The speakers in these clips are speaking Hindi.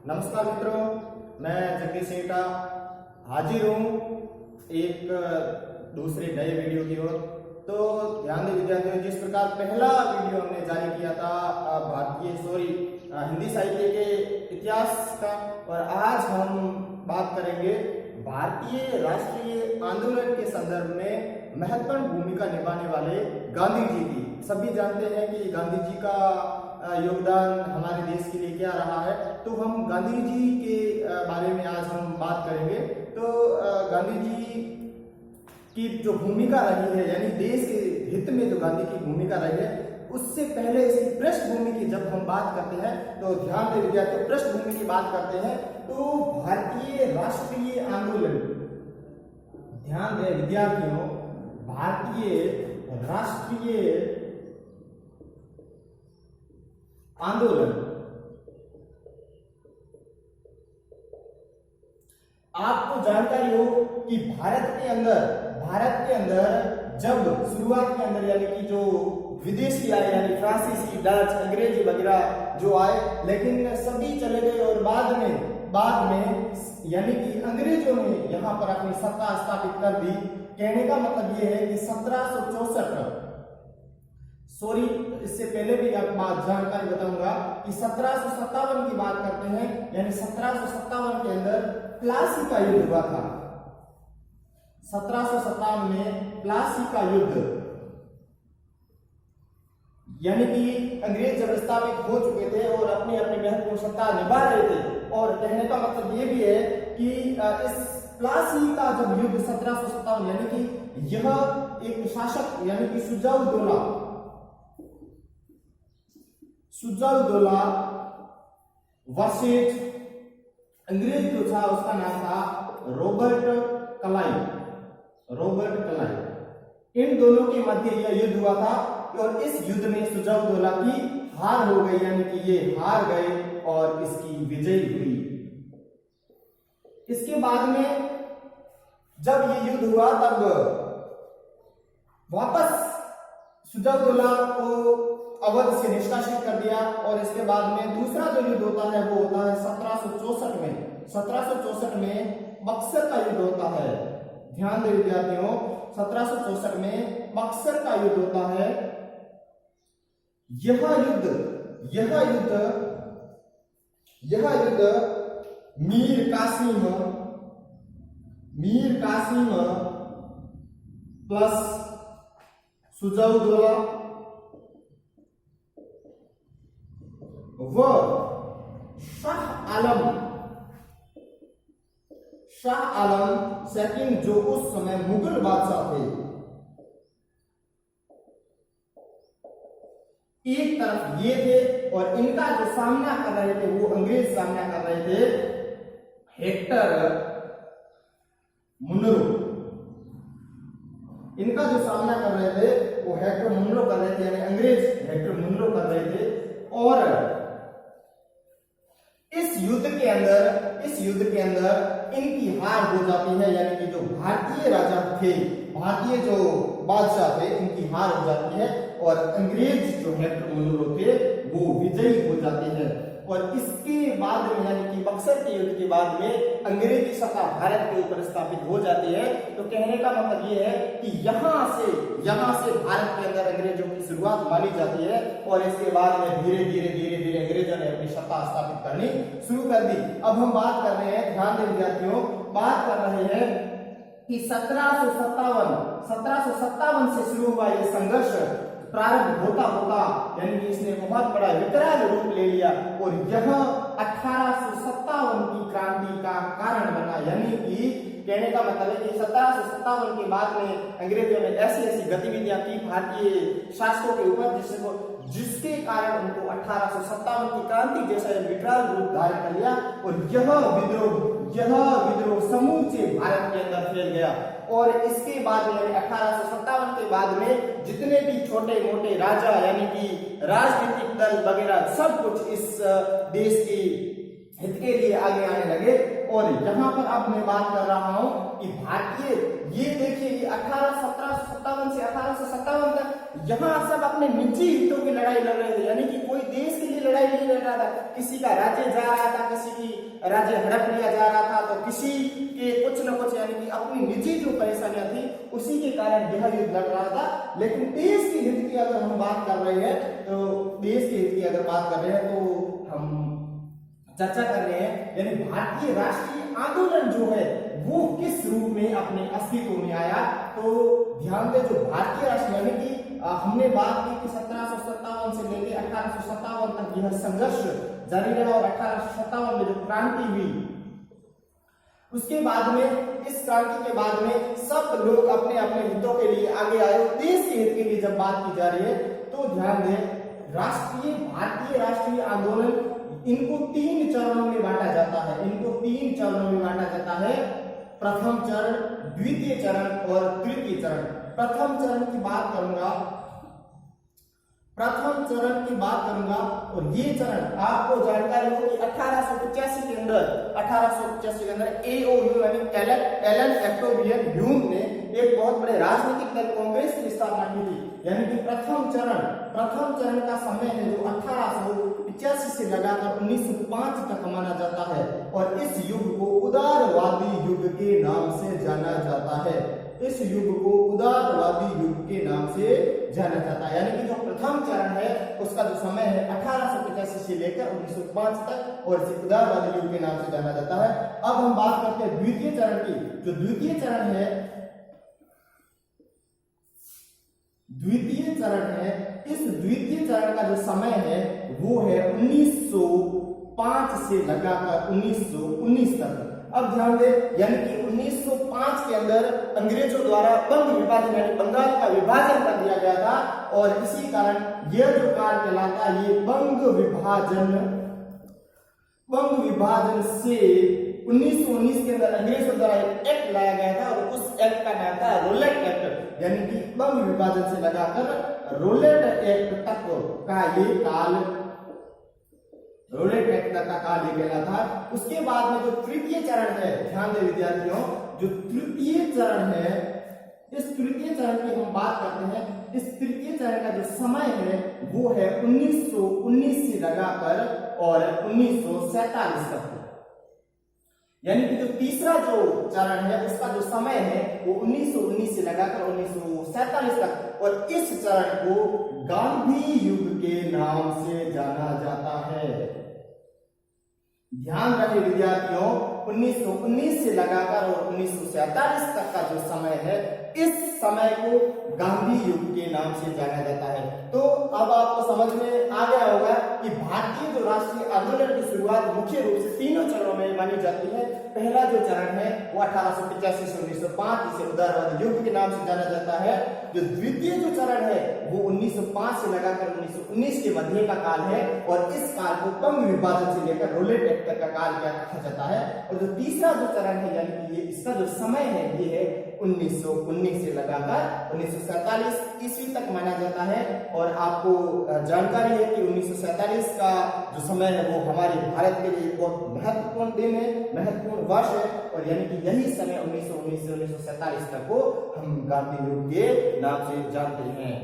नमस्कार मित्रों, मैं जगदीश सेठा हाजिर हूँ एक दूसरे नए वीडियो की ओर। तो ध्यान दें विद्यार्थियों, जिस प्रकार पहला वीडियो हमने जारी किया था हिंदी साहित्य के इतिहास का, और आज हम बात करेंगे भारतीय राष्ट्रीय आंदोलन के संदर्भ में महत्वपूर्ण भूमिका निभाने वाले गांधी जी की। सभी जानते हैं कि गांधी जी का योगदान हमारे देश के लिए क्या रहा है, तो हम गांधी जी के बारे में आज हम बात करेंगे। तो गांधी जी की जो भूमिका रही है, यानी देश के हित में जो गांधी की भूमिका रही है, उससे पहले इसकी पृष्ठभूमि की जब हम बात करते हैं तो ध्यान दें विद्यार्थियों, पृष्ठभूमि की बात करते हैं तो भारतीय राष्ट्रीय आंदोलन, ध्यान दें विद्यार्थियों, भारतीय राष्ट्रीय आंदोलन, आपको जानकारी हो कि भारत के अंदर जब शुरुआत के अंदर यानी कि जो विदेशी आए, यानी फ्रांसीसी, डच, अंग्रेजी वगैरह जो आए, लेकिन सभी चले गए और बाद में यानी कि अंग्रेजों ने यहाँ पर अपनी सत्ता स्थापित कर दी। कहने का मतलब ये है कि 1764, सॉरी इससे पहले भी आप बात जानकारी बताऊंगा कि 1757 की बात करते हैं, यानी 1757 के अंदर प्लासी का युद्ध हुआ था। 1757 में प्लासी का युद्ध, यानी कि अंग्रेज जब स्थापित हो चुके थे और अपनी महत्वपूर्ण सत्ता निभा रहे थे, और कहने का मतलब ये भी है कि इस प्लासी का जब युद्ध 1757, यानी कि यह एक शासक यानी कि सुजाउद्दौला वर्सेस अंग्रेज जो था, उसका नाम था रॉबर्ट क्लाइव। इन दोनों के मध्य यह युद्ध हुआ था और इस युद्ध में सुजाउद्दौला की हार हो गई, यानी कि ये हार गए और इसकी विजय हुई। इसके बाद में जब ये युद्ध हुआ तब वापस सुजाउद्दौला को अवध से निष्कासित कर दिया, और इसके बाद में दूसरा जो युद्ध होता है वो होता है 1764 में। 1764 में बक्सर का युद्ध होता है। ध्यान दें विद्यार्थियों, 1764 में बक्सर का युद्ध होता है। यह युद्ध मीर कासिम प्लस सुजाउद्दौला व शाह आलम सेकंड, जो उस समय मुगल बादशाह थे, एक तरफ ये थे और इनका जो सामना कर रहे थे वो अंग्रेज सामना कर रहे थे हेक्टर मुनरो। इनका जो सामना कर रहे थे वो हेक्टर मुनरो कर रहे थे, यानी अंग्रेज हेक्टर मुनरो कर रहे थे। और इस युद्ध के अंदर इनकी हार हो जाती है, यानी कि जो भारतीय राजा थे, भारतीय जो बादशाह थे, इनकी हार हो जाती है और अंग्रेज जो हेक्टर मुनरो थे वो विजयी हो जाते हैं। और इसके बाद में यानी कि बक्सर के युद्ध के बाद में अंग्रेजी सत्ता भारत के ऊपर स्थापित हो जाती है। तो कहने का मतलब ये है कि यहाँ से भारत के अंदर अंग्रेजों की शुरुआत मानी जाती है, और इसके बाद में धीरे धीरे अंग्रेजों ने अपनी सत्ता स्थापित करनी शुरू कर दी। अब हम बात कर रहे हैं, ध्यान दें विद्यार्थियों, बात कर रहे हैं कि 1757 से शुरू हुआ ये संघर्ष प्रारंभ होता यानी कि इसने बहुत बड़ा विकराल रूप ले लिया, और यह 1857 की क्रांति का कारण बना। यानी कि कहने का मतलब है कि 1757 के बाद में अंग्रेजों ने ऐसी गतिविधियां की भारतीय शासकों के ऊपर, जिसके कारण उनको 1857 की क्रांति जैसा विकराल रूप धारण कर लिया, और यह विद्रोह समूचे भारत के अंदर फैल गया। और इसके बाद में 1857 के बाद में जितने भी छोटे मोटे राजा यानी कि राजनीतिक दल वगैरह सब कुछ इस देश की हित के लिए आगे आने लगे। और यहाँ पर अब मैं बात कर रहा हूँ कि भारतीय, ये देखिए ये 1757 से 1857 तक यहाँ सब अपने निजी हितों की लड़ाई लड़ रहे थे, यानी कि कोई देश के लिए लड़ाई नहीं लड़ रहा था, किसी का राज्य जा रहा था, किसी की राज्य हड़प लिया जा रहा था, तो किसी के कुछ न कुछ यानी कि अपनी निजी जो परेशानियां थी उसी के कारण यह युद्ध लड़ रहा था। लेकिन देश के हित की अगर हम बात कर रहे हैं, तो देश के हित की अगर बात कर रहे हैं तो हम चर्चा कर रहे हैं यानी भारतीय राष्ट्रीय आंदोलन जो है वो किस रूप में अपने अस्तित्व में आया। तो ध्यान दें, जो भारतीय राष्ट्रीय यानी कि हमने बात की कि 1757 से लेकर 1857 तक यह संघर्ष जारी रहा और 1857 में जो क्रांति हुई उसके बाद में, इस क्रांति के बाद में सब लोग अपने अपने हितों के लिए आगे आए। देश के हित के लिए जब बात की जा रही है तो ध्यान दें, भारतीय राष्ट्रीय आंदोलन इनको 3 चरणों में बांटा जाता है। इनको 3 चरणों में बांटा जाता है, प्रथम चरण, द्वितीय चरण और तृतीय चरण। प्रथम चरण की बात करूंगा और ये चरण आपको जानकारी हो कि 1885 के अंदर AOU यानी एलन ऑक्टेवियन ह्यूम ने एक बहुत बड़े राजनीतिक दल कांग्रेस की स्थापना की थी। यानी कि प्रथम चरण का समय है जो 1885 से लगाकर 1905 तक माना जाता है और इस युग को उदारवादी युग के नाम से जाना जाता है। इस युग को उदारवादी युग के नाम से जाना जाता है। यानी कि जो प्रथम चरण है उसका जो समय है 1885 से लेकर 1905 तक और इसे उदारवादी युग के नाम से जाना जाता है। अब हम बात करते हैं द्वितीय चरण की। जो द्वितीय चरण है, इस द्वितीय चरण का जो समय है वो है 1905 से लगाकर 1919 तक। अब ध्यान दें, यानी कि 1905 के अंदर अंग्रेजों द्वारा बंग विभाजन यानी बंगाल का विभाजन कर दिया गया था और इसी कारण यह जो काल कहलाता है ये बंग विभाजन से 1919 के अंदर अंग्रेजों द्वारा एक एक्ट लाया गया था और उस एक्ट का नाम था रोलेट एक्ट। यानी कि बंग विभाजन से लगाकर रोलेट एक्ट तक का ये काल, रोलेट एक्ट का काल ये कहला था। उसके बाद में जो तृतीय चरण है, ध्यान दें विद्यार्थियों, जो तृतीय चरण है, इस तृतीय चरण की हम बात करते हैं। इस तृतीय चरण का जो समय है वो है 1919 से लगाकर और 1947 तक। यानी कि जो तीसरा जो चरण है उसका जो समय है वो 1919 से लगाकर 1947 तक और इस चरण को गांधी युग के नाम से जाना जाता है। ध्यान रहे विद्यार्थियों, 1919 से लगाकर और 1947 तक का जो समय है इस समय को गांधी युग के नाम से जाना जाता है। तो अब आपको समझ में आ गया होगा कि भारतीय जो राष्ट्रीय आंदोलन की शुरुआत मुख्य रूप से 3 चरणों में मानी जाती है। पहला जो चरण है वो 1885 से 1905 जिसे उदारवादी युग के नाम से जाना जाता है। जो द्वितीय जो चरण है वो 1905 से लगाकर 1919 के मध्य का काल है और इस काल को बंग विभाजन से लेकर रोलेट एक्ट का काल कहा जाता है। और जो तीसरा जो चरण है यानी कि ये इसका जो समय है ये है 1919 से लगाकर 1947 ईस्वी तक माना जाता है। और आपको जानकारी है कि 1947 का जो समय है वो हमारे भारत के लिए बहुत महत्वपूर्ण दिन है, महत्वपूर्ण वर्ष है और यानी कि यही समय 1919 से 1947 तक को हम गांधी युग के नाम से जानते हैं।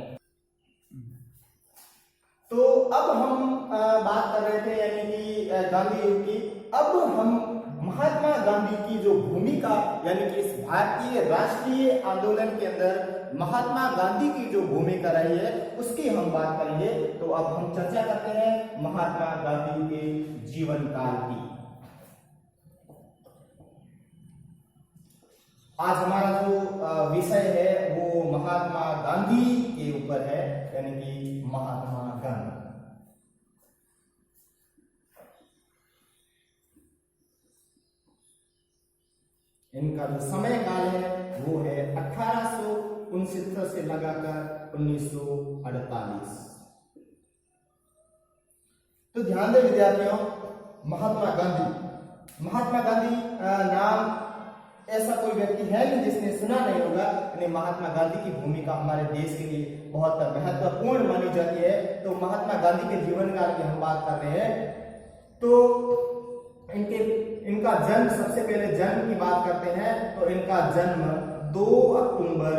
तो अब हम बात कर रहे थे यानी कि गांधी युग की। अब हम महात्मा गांधी की जो भूमिका यानी कि इस भारतीय राष्ट्रीय आंदोलन के अंदर महात्मा गांधी की जो भूमिका रही है उसकी हम बात करेंगे। तो अब हम चर्चा करते हैं महात्मा गांधी के जीवन काल की। आज हमारा जो विषय है वो महात्मा गांधी के ऊपर है, यानी कि महात्मा गांधी। इनका जो समय काल है वो है 1869 से लगाकर 1948। तो ध्यान दें विद्यार्थियों, महात्मा गांधी नाम ऐसा कोई व्यक्ति है नहीं जिसने सुना नहीं होगा। यानी महात्मा गांधी की भूमिका हमारे देश के लिए बहुत महत्वपूर्ण मानी जाती है। तो महात्मा गांधी के जीवन काल की हम बात कर रहे हैं। तो इनका जन्म, सबसे पहले जन्म की बात करते हैं तो इनका जन्म 2 अक्टूबर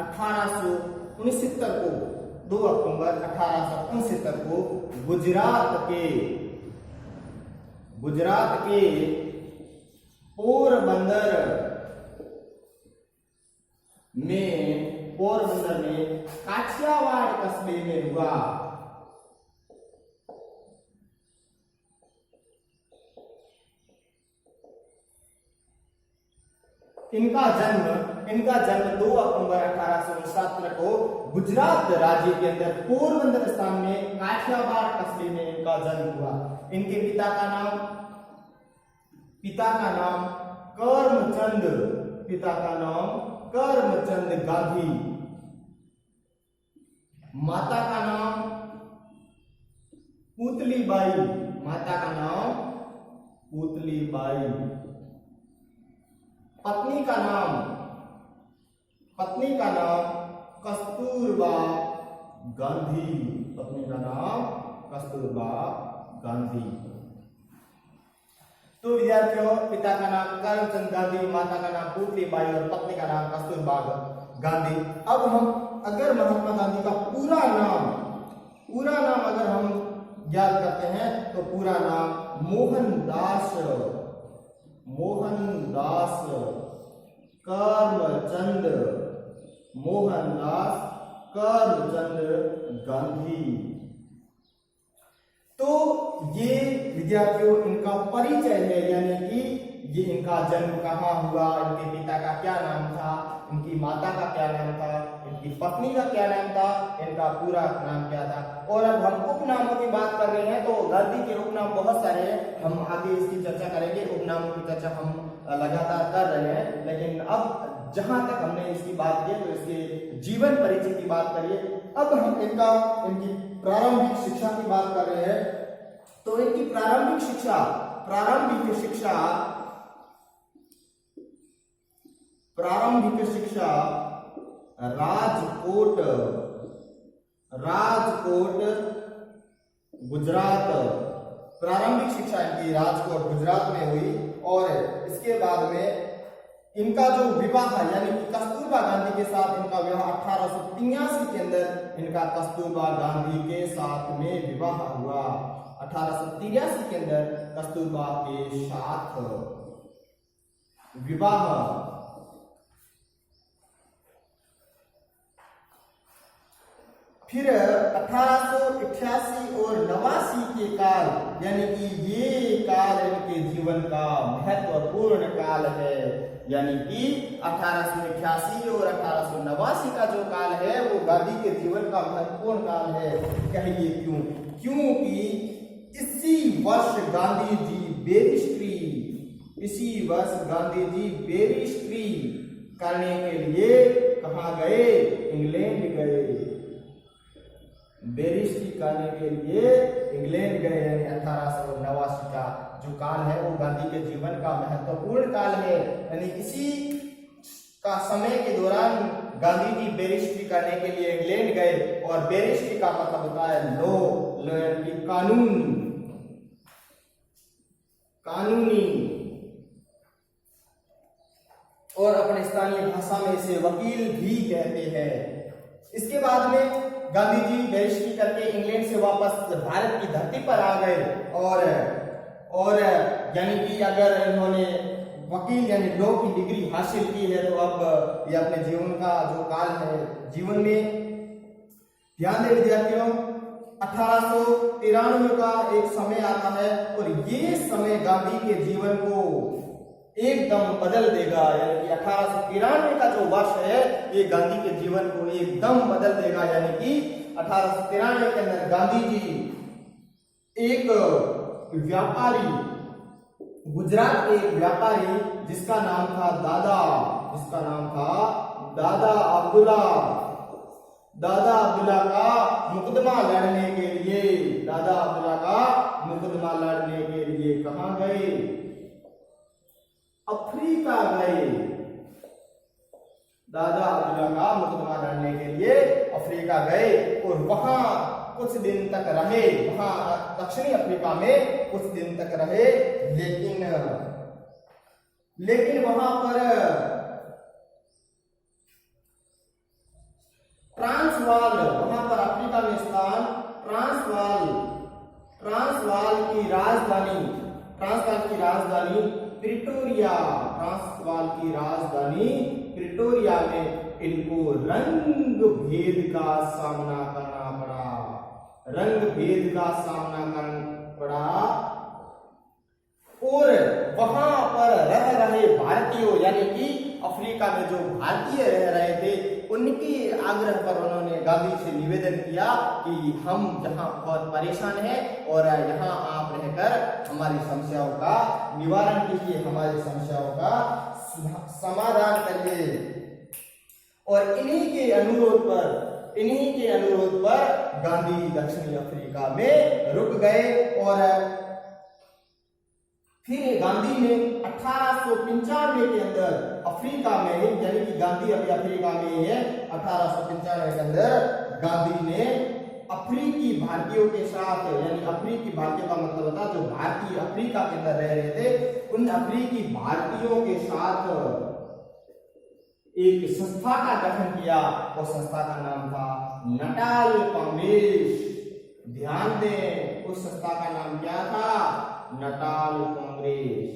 1869 को 2 अक्टूबर 1869 को गुजरात के पोरबंदर में काठियावाड़ कस्बे में हुआ। इनका जन्म 2 अक्टूबर 1869 को गुजरात राज्य के अंदर पोरबंदर स्थान में काठियावाड़ कस्बे में इनका जन्म हुआ। इनके पिता का नाम करमचंद गांधी, माता का नाम पुतलीबाई, पत्नी का नाम कस्तूरबा गांधी। तो विद्यार्थियों, पिता का नाम करमचंद गांधी, माता का नाम पुतलीबाई और पत्नी का नाम कस्तूरबा गांधी। अब हम अगर महात्मा गांधी का पूरा नाम अगर हम याद करते हैं तो पूरा नाम मोहनदास करमचंद गांधी। तो ये विद्यार्थियों इनका परिचय है, यानी कि ये इनका जन्म कहाँ हुआ, इनके पिता का क्या नाम था, इनकी माता का क्या नाम था, इनकी पत्नी का क्या नाम था, इनका पूरा नाम क्या था। और अब हम उपनामों की बात कर रहे हैं तो गांधी के उपनाम बहुत सारे हैं, हम आगे इसकी चर्चा करेंगे। उपनामों की चर्चा हम लगातार कर रहे हैं, लेकिन अब जहां तक हमने इसकी बात की तो इसके जीवन परिचय की बात करिए। अब हम इनकी प्रारंभिक शिक्षा की बात कर रहे हैं। तो इनकी प्रारंभिक शिक्षा राजकोट गुजरात, प्रारंभिक शिक्षा इनकी राजकोट गुजरात में हुई। और इसके बाद में इनका जो विवाह यानी कि कस्तूरबा गांधी के साथ इनका विवाह 1883 के अंदर इनका कस्तूरबा गांधी के साथ में विवाह हुआ। 1883 के अंदर कस्तूरबा के साथ विवाह। फिर 1888 और 89 के काल, यानी कि ये काल इनके जीवन का महत्वपूर्ण काल है। यानी कि 1888 और 1889 का जो काल है वो गांधी के जीवन का महत्वपूर्ण काल है। कहिए क्यों? क्योंकि इसी वर्ष गांधी जी बैरिस्ट्री करने के लिए कहाँ गए? इंग्लैंड गए। बैरिस्ट्री करने के लिए इंग्लैंड गए। यानी 1889 का जो काल है वो गांधी के जीवन का महत्वपूर्ण काल है। यानी इसी का समय के दौरान गांधी जी बैरिस्ट्री करने के लिए इंग्लैंड गए। और बैरिस्ट्री का मतलब होता है लॉ, यानी कि कानूनी, और अपने स्थानीय भाषा में इसे वकील भी कहते हैं। इसके बाद में गांधी जी बैरिस्ट्री करके इंग्लैंड से वापस भारत की धरती पर आ गए। और यानी कि अगर इन्होंने वकील यानी लॉ की डिग्री हासिल की है तो अब ये अपने जीवन का जो काल है, जीवन में ध्यान दें विद्यार्थियों, 1893 का एक समय आता है और ये समय गांधी के जीवन को एकदम बदल देगा। यानी कि 1893 का जो वर्ष है ये गांधी के जीवन को एकदम बदल देगा। यानी कि 1893 के अंदर गांधी जी एक व्यापारी, गुजरात के एक व्यापारी जिसका नाम था दादा अब्दुल्ला का मुकदमा लड़ने के लिए कहां गए? अफ्रीका गए। दादा अब्दुल्ला का मुकदमा लड़ने के लिए अफ्रीका गए और वहां कुछ दिन तक रहे, वहां दक्षिणी अफ्रीका में कुछ दिन तक रहे। लेकिन वहां पर ट्रांसवाल, वहां पर अफ्रीका ट्रांसवाल की राजधानी प्रिटोरिया, ट्रांसवाल की राजधानी प्रिटोरिया में इनको रंग भेद का सामना करना पड़ा और वहां पर रह रहे भारतीयों यानी कि अफ्रीका में जो भारतीय रह रहे थे उनके आग्रह पर उन्होंने गांधी से निवेदन किया कि हम यहाँ बहुत परेशान हैं और यहाँ आप रहकर हमारी समस्याओं का निवारण कीजिए, हमारी समस्याओं का समाधान करिए। और इन्हीं के अनुरोध पर गांधी दक्षिणी अफ्रीका में रुक गए और फिर गांधी ने 1895 के अंदर अफ्रीका में, यानी कि गांधी अभी अफ्रीका में ही है, 1895 के अंदर गांधी ने अफ्रीकी भारतीयों के साथ, यानी अफ्रीकी भारतीयों का मतलब होता जो भारतीय अफ्रीका के अंदर रह रहे थे, उन अफ्रीकी भारतीयों के साथ एक संस्था का गठन किया और संस्था का नाम था नटाल कांग्रेस। ध्यान दें, उस संस्था का नाम क्या था? Natal Congress.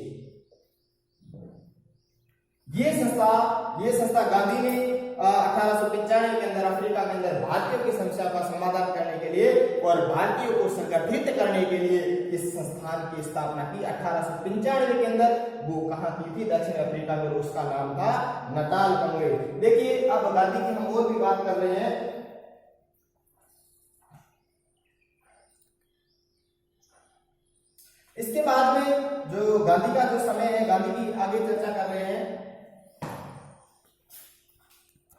ये संस्था गांधी ने 1895 के अंदर अफ्रीका के अंदर भारतीयों की समस्या का समाधान करने के लिए और भारतीयों को संगठित करने के लिए इस संस्थान की स्थापना की 1895 के अंदर। वो कहां की थी? दक्षिण अफ्रीका में। उसका नाम था नटाल कांग्रेस। देखिए, अब गांधी की हम और भी बात कर रहे हैं। इसके बाद में जो गांधी का जो समय है, गांधी की आगे चर्चा कर रहे हैं।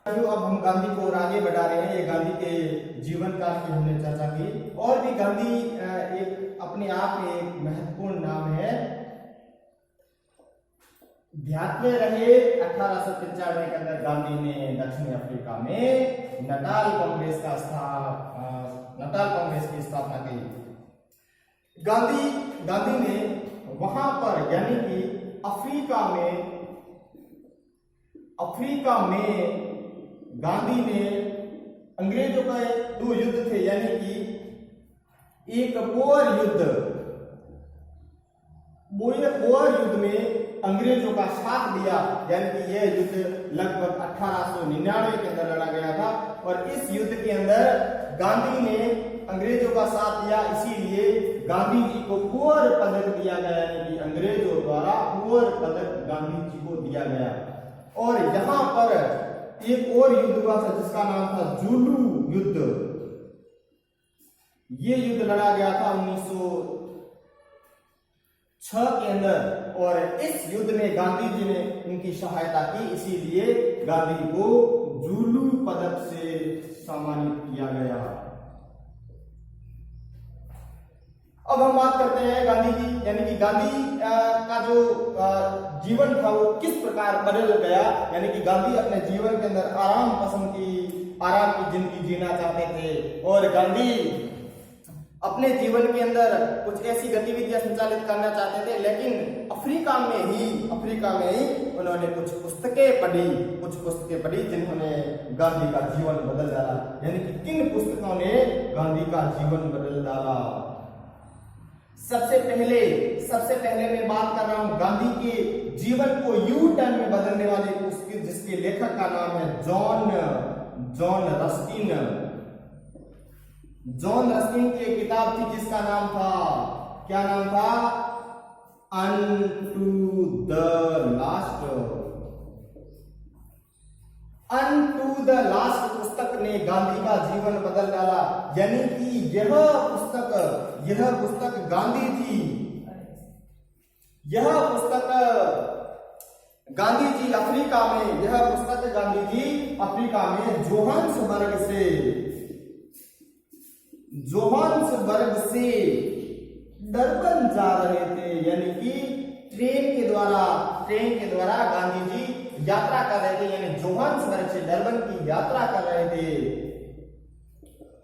अब हम गांधी को और आगे बढ़ा रहे हैं। ये गांधी के जीवन काल की हमने चर्चा की। और भी गांधी एक अपने आप में एक महत्वपूर्ण नाम है। ध्यान में रहे, 1895 के अंदर गांधी ने दक्षिण अफ्रीका में नटाल कांग्रेस की स्थापना की। गांधी ने वहां पर, यानी कि अफ्रीका में गांधी ने अंग्रेजों का 2 युद्ध थे, यानी कि एक बोअर युद्ध में अंग्रेजों का साथ दिया, यानी कि यह युद्ध लगभग 1899 के अंदर लड़ा गया था। और इस युद्ध के अंदर गांधी ने अंग्रेजों का साथ दिया, इसीलिए गांधी जी को कुंवर पदक दिया गया, यानी कि अंग्रेजों द्वारा कुंवर पदक गांधी जी को दिया गया। और यहां पर एक और युद्ध हुआ था जिसका नाम था जुलू युद्ध। ये युद्ध लड़ा गया था 1906 के अंदर और इस युद्ध में गांधी जी ने उनकी सहायता की, इसीलिए गांधी को जुलू पदक से सम्मानित किया गया। अब हम बात करते हैं गांधी की, यानी कि गांधी का जो जीवन था वो किस प्रकार बदल गया। यानी कि गांधी अपने जीवन के अंदर आराम की जिंदगी जीना चाहते थे और गांधी अपने जीवन के अंदर कुछ ऐसी गतिविधियां संचालित करना चाहते थे, लेकिन अफ्रीका में ही उन्होंने कुछ पुस्तकें पढ़ी जिन्होंने गांधी का जीवन बदल डाला। यानी कि किन पुस्तकों ने गांधी का जीवन बदल डाला? सबसे पहले मैं बात कर रहा हूं गांधी के जीवन को यू टर्न में बदलने वाले पुस्तक, जिसके लेखक का नाम है जॉन रस्किन की एक किताब थी जिसका नाम था, क्या नाम था? अनटू द लास्ट पुस्तक ने गांधी का जीवन बदल डाला। यानी कि यह पुस्तक गांधी जी अफ्रीका में जोहान्सबर्ग से डरबन जा रहे थे। यानी कि ट्रेन के द्वारा गांधी जी यात्रा कर रहे थे, यानी जोहान्सबर्ग से डरबन की यात्रा कर रहे थे।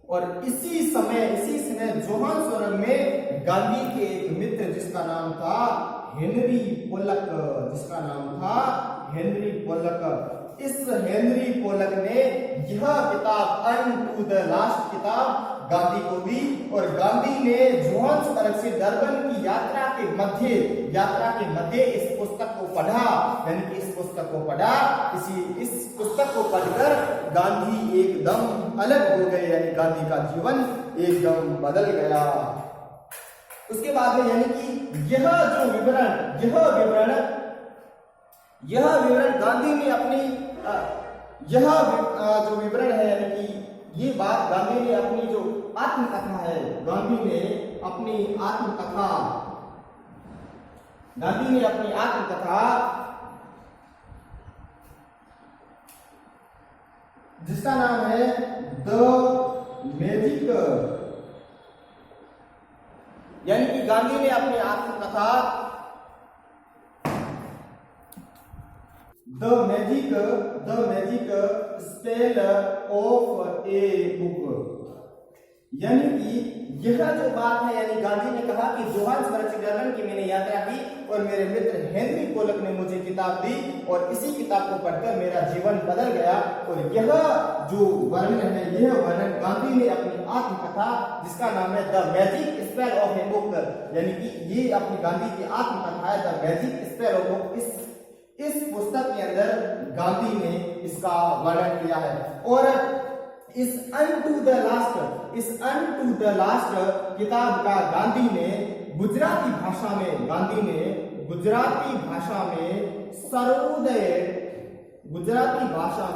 और इसी समय जोहान्सबर्ग में गांधी के एक मित्र जिसका नाम था हेनरी पोलक, इस हेनरी पोलक ने यह किताब अनटू द लास्ट किताब गांधी को भी, और गांधी ने जोहान्सबर्ग से डरबन की यात्रा के मध्य इस पुस्तक को पढ़ा, यानी कि इस पुस्तक को पढ़ा। इस पुस्तक को पढ़कर गांधी एकदम अलग हो गए, यानी गांधी का जीवन एकदम बदल गया। उसके बाद में यानी कि यह विवरण गांधी ने अपनी जो विवरण है, यानी कि ये बात गांधी ने अपनी जो आत्मकथा है, गांधी ने अपनी आत्मकथा जिसका नाम है द मैजिक, यानी कि गांधी ने अपनी आत्मकथा the magic spell of a book, यानी कि यह जो बात है, यानी गांधी ने कहा कि जोहान्सबर्ग से डरबन की मैंने यात्रा की और मेरे मित्र हेनरी पोलक ने मुझे किताब दी और इसी किताब को पढ़कर मेरा जीवन बदल गया। और यह जो वर्णन है, यह वर्णन गांधी ने अपनी आत्मकथा जिसका नाम है the magic spell of a book, यानी कि ये अपनी गांधी की आत्मकथा है the magic spell of book, इस पुस्तक के अंदर गांधी ने इसका वर्णन किया है। और इस अनटू द लास्ट किताब का गांधी ने गुजराती भाषा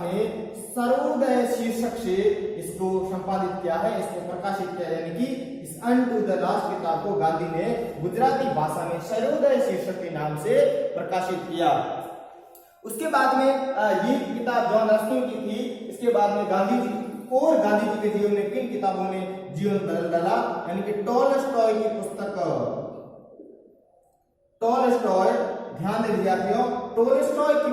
में सर्वोदय शीर्षक से इसको संपादित किया है, इसको प्रकाशित किया, यानी कि इस अनटू द लास्ट किताब को गांधी ने गुजराती भाषा में सर्वोदय शीर्षक के नाम से प्रकाशित किया। उसके बाद में ये किताब जॉन रस्किन की थी। इसके बाद में गांधी जी के जीवन में किन किताबों ने जीवन बदल डाला, यानी कि टॉलस्टॉय की पुस्तक, ध्यान दे विद्यार्थियों, टॉलस्टॉय की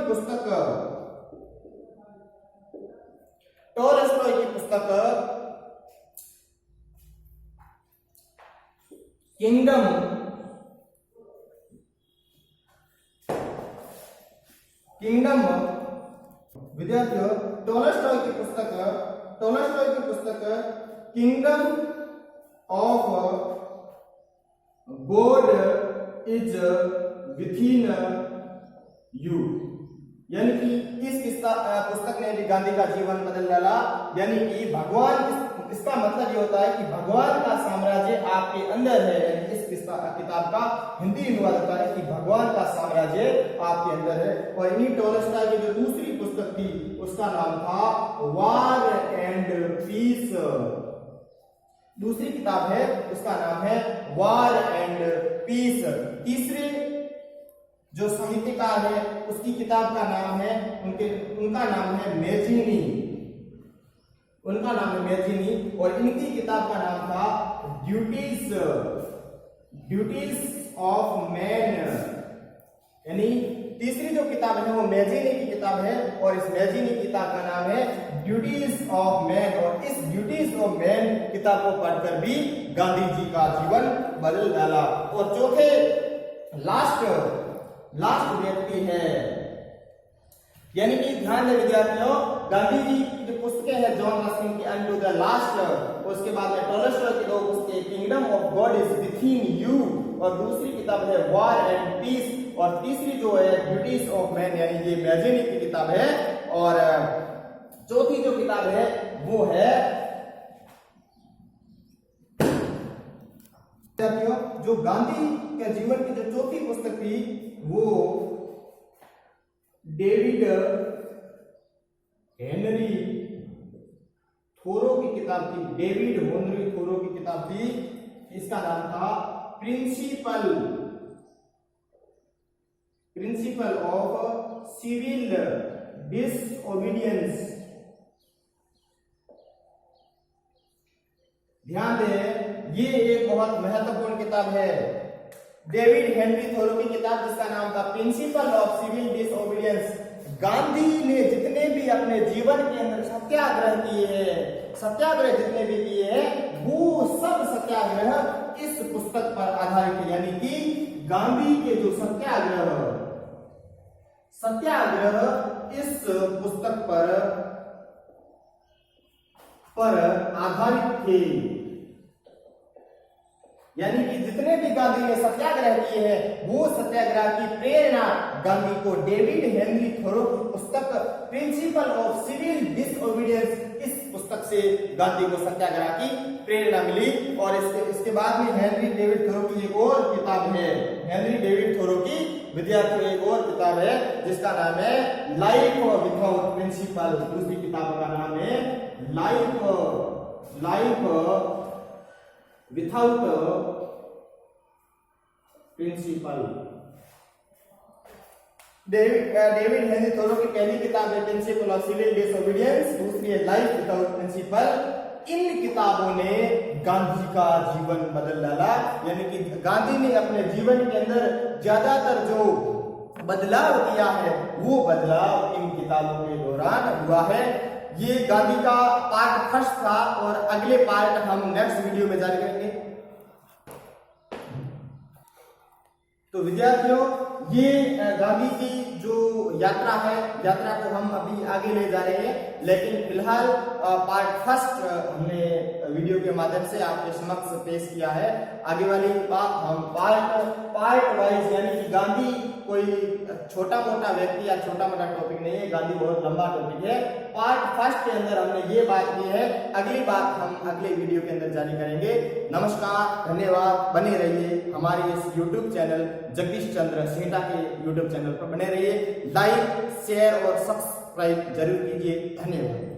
किंगडम विद्यार्थियों, टॉलस्टॉय की पुस्तक kingdom of God is within you, यानी कि इस पुस्तक ने भी गांधी का जीवन बदल डाला, यानी कि भगवान, इसका मतलब ये होता है कि भगवान का साम्राज्य आपके अंदर है। यानी इस किताब का हिंदी अनुवाद होता है कि भगवान का साम्राज्य आपके अंदर है। और इन्हीं टॉलस्टॉय की जो दूसरी पुस्तक थी उसका नाम था वार एंड पीस, दूसरी किताब है उसका नाम है वार एंड पीस। तीसरे जो साहित्यकार है उसकी किताब का नाम है, उनका नाम है मैजिनी, और इनकी किताब का नाम था ड्यूटीज ऑफ मैन, यानी तीसरी जो किताब है वो मैजिनी की किताब है और इस मैजिनी किताब का नाम है ड्यूटीज ऑफ मैन। और इस ड्यूटीज ऑफ मैन किताब को पढ़कर भी गांधी जी का जीवन बदल डाला। और चौथे लास्ट व्यक्ति है, यानी कि ध्यान दें विद्यार्थियों, गांधी जी की जो पुस्तकें हैं जॉन रस्किन की अनटू द लास्ट, उसके बाद में टॉलस्टॉय की दो पुस्तकें kingdom of God is within you और दूसरी किताब है वार एंड पीस, और तीसरी जो है ड्यूटीज ऑफ मैन, यानी ये मैजिनी की किताब है। और चौथी जो किताब है वो है जो गांधी के जीवन की जो चौथी पुस्तक थी वो डेविड हेनरी थोरो की किताब थी, डेविड हेनरी थोरो की किताब थी। इसका नाम था प्रिंसिपल ऑफ सिविल डिसओबीडियंस। ध्यान दें, ये एक बहुत महत्वपूर्ण किताब है, डेविड हेनरी थोरो की किताब जिसका नाम था principle of civil disobedience. Gandhi ने जितने भी अपने जीवन के अंदर सत्याग्रह जितने भी किए हैं वो सब सत्याग्रह इस पुस्तक पर आधारित है, यानी कि गांधी के जो सत्याग्रह इस पुस्तक पर आधारित थे। यानी कि जितने भी गांधी ने सत्याग्रह किए हैं वो सत्याग्रह की प्रेरणा गांधी को डेविड हेनरी थोरो की पुस्तक प्रिंसिपल ऑफ सिविल डिसओबीडियंस, इस पुस्तक से गांधी को सत्याग्रह की प्रेरणा मिली। और इसके बाद में हेनरी डेविड थोरो की एक और किताब है, हेनरी डेविड थोरो की विद्यार्थियों एक और किताब है जिसका नाम है लाइफ विदाउट प्रिंसिपल। दूसरी किताब का नाम है life without principle. David Henry Thoreau की पहली किताब है प्रिंसिपल ऑफ सिविल डिसओबीडियंस, दूसरी है लाइफ विदाउट प्रिंसिपल। इन किताबों ने गांधी का जीवन बदल डाला, यानी कि गांधी ने अपने जीवन के अंदर ज्यादातर जो बदलाव किया है वो बदलाव इन किताबों के दौरान हुआ है। ये गांधी का पार्ट फर्स्ट था और अगले पार्ट हम नेक्स्ट वीडियो में जारी करेंगे। तो विद्यार्थियों, ये गांधी की जो यात्रा है, यात्रा को हम अभी आगे ले जा रहे हैं, लेकिन फिलहाल पार्ट फर्स्ट हमने वीडियो के माध्यम से आपके समक्ष पेश किया है। आगे वाली बात हम पार्ट वाइज, यानी कि गांधी कोई छोटा मोटा व्यक्ति या छोटा मोटा टॉपिक नहीं है, गांधी बहुत लंबा टॉपिक है। पार्ट फर्स्ट के अंदर हमने ये बात की है, अगली बात हम अगले वीडियो के अंदर जारी करेंगे। नमस्कार, धन्यवाद, बने रहिए हमारे इस YouTube चैनल जगदीश चंद्र सेठा के YouTube चैनल पर बने रहिए। लाइक, शेयर और सब्सक्राइब जरूर कीजिए। धन्यवाद।